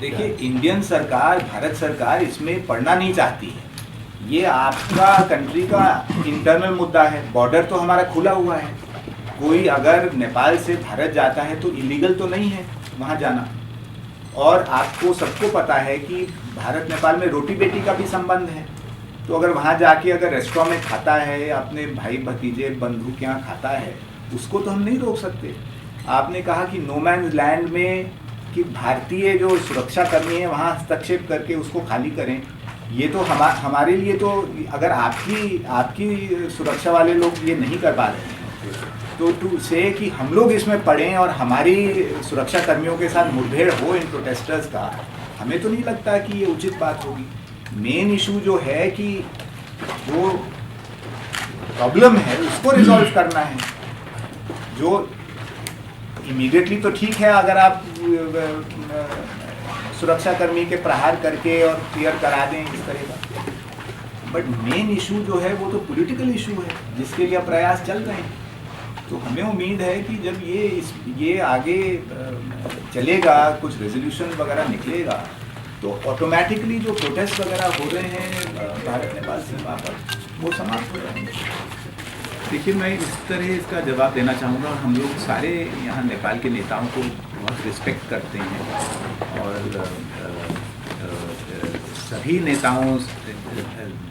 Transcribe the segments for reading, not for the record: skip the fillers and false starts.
देखिए, इंडियन सरकार, भारत सरकार इसमें पड़ना नहीं चाहती है। ये आपका कंट्री का इंटरनल मुद्दा है। बॉर्डर तो हमारा खुला हुआ है। कोई अगर नेपाल से भारत जाता है तो इलीगल तो नहीं है वहाँ जाना। और आपको सबको पता है कि भारत नेपाल में रोटी बेटी का भी संबंध है। तो अगर वहाँ जाके अगर रेस्टोरेंट में खाता है, अपने भाई भतीजे बंधु के यहाँ खाता है, उसको तो हम नहीं रोक सकते। आपने कहा कि नो मैन्स लैंड में कि भारतीय जो सुरक्षा कर्मी है वहाँ हस्तक्षेप करके उसको खाली करें, ये तो हमारे लिए तो, अगर आपकी सुरक्षा वाले लोग ये नहीं कर पा रहे हैं तो टू से कि हम लोग इसमें पड़ें और हमारी सुरक्षा कर्मियों के साथ मुठभेड़ हो इन प्रोटेस्टर्स का, हमें तो नहीं लगता कि ये उचित बात होगी। मेन इशू जो है कि जो प्रॉब्लम है उसको रिजॉल्व करना है। जो इमीडिएटली तो ठीक है अगर आप सुरक्षा कर्मी के प्रहार करके और क्लियर करा दें इस तरह का, बट मेन इशू जो है वो तो पॉलिटिकल इशू है जिसके लिए प्रयास चल रहे हैं। तो हमें उम्मीद है कि जब ये आगे चलेगा, कुछ रेजोल्यूशन वगैरह निकलेगा, तो ऑटोमेटिकली जो प्रोटेस्ट वगैरह हो रहे हैं भारत नेपाल सीमा पर वो समाप्त हो जाएंगे। देखिए, मैं इस तरह इसका जवाब देना चाहूँगा। हम लोग सारे यहाँ नेपाल के नेताओं को बहुत रिस्पेक्ट करते हैं और सभी नेताओं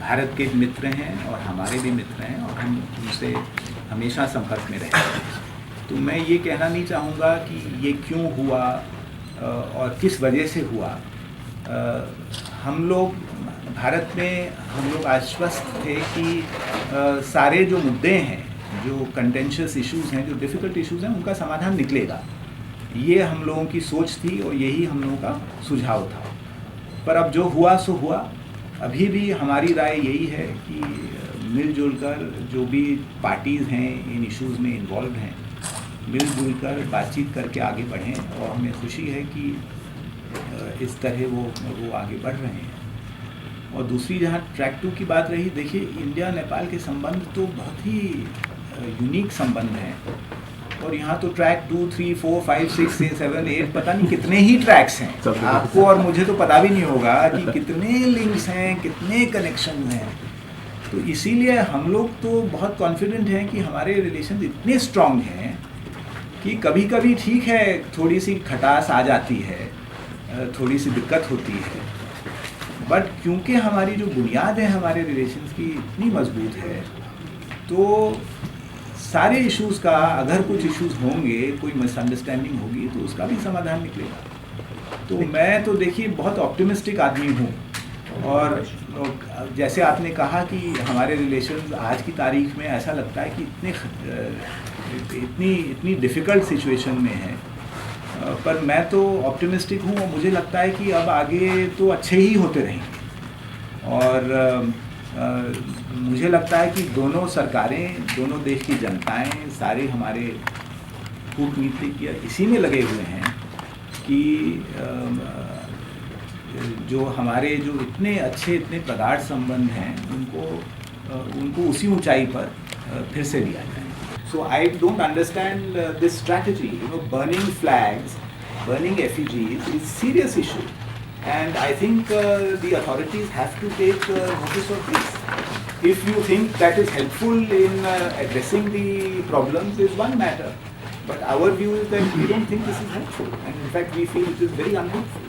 भारत के मित्र हैं और हमारे भी मित्र हैं और हम उनसे हमेशा संपर्क में रहते हैं। तो मैं ये कहना नहीं चाहूँगा कि ये क्यों हुआ और किस वजह से हुआ। हम लोग भारत में हम लोग आश्वस्त थे कि सारे जो मुद्दे हैं, जो कंटेंशियस इश्यूज़ हैं, जो डिफ़िकल्ट इश्यूज़ हैं, उनका समाधान निकलेगा। ये हम लोगों की सोच थी और यही हम लोगों का सुझाव था। पर अब जो हुआ सो हुआ। अभी भी हमारी राय यही है कि मिलजुल कर जो भी पार्टीज़ हैं इन इश्यूज़ में इन्वॉल्व हैं, मिलजुल कर बातचीत करके आगे बढ़ें और हमें खुशी है कि इस तरह वो आगे बढ़ रहे हैं। और दूसरी जहाँ ट्रैक 2 की बात रही, देखिए इंडिया नेपाल के संबंध तो बहुत ही यूनिक संबंध हैं और यहाँ तो ट्रैक 2, 3, 4, 5, 6, 7, 8 पता नहीं कितने ही ट्रैक्स हैं। आपको और मुझे तो पता भी नहीं होगा कि कितने लिंक्स हैं, कितने कनेक्शन हैं। तो इसीलिए हम लोग तो बहुत कॉन्फिडेंट हैं कि हमारे रिलेशन इतने स्ट्रॉन्ग हैं कि कभी कभी ठीक है थोड़ी सी खटास आ जाती है, थोड़ी सी दिक्कत होती है, बट क्योंकि हमारी जो बुनियाद है हमारे रिलेशंस की इतनी मजबूत है, तो सारे इश्यूज़ का, अगर कुछ इश्यूज़ होंगे, कोई मिसअंडरस्टैंडिंग होगी तो उसका भी समाधान निकलेगा। तो मैं तो देखिए बहुत ऑप्टिमिस्टिक आदमी हूँ और जैसे आपने कहा कि हमारे रिलेशंस आज की तारीख में ऐसा लगता है कि इतनी डिफ़िकल्ट सिचुएशन में है, पर मैं तो ऑप्टिमिस्टिक हूँ और मुझे लगता है कि अब आगे तो अच्छे ही होते रहेंगे। और मुझे लगता है कि दोनों सरकारें, दोनों देश की जनताएं, सारे हमारे कूटनीतिज्ञ इसी में लगे हुए हैं कि जो हमारे जो इतने अच्छे, इतने प्रगाढ़ संबंध हैं उनको उसी ऊंचाई पर फिर से लिया जाए। So I don't understand this strategy. Burning flags, burning effigies is serious issue, and I think the authorities have to take notice of this. If you think that is helpful in addressing the problems, is one matter, but our view is that we don't think this is helpful, and in fact we feel it is very unhelpful.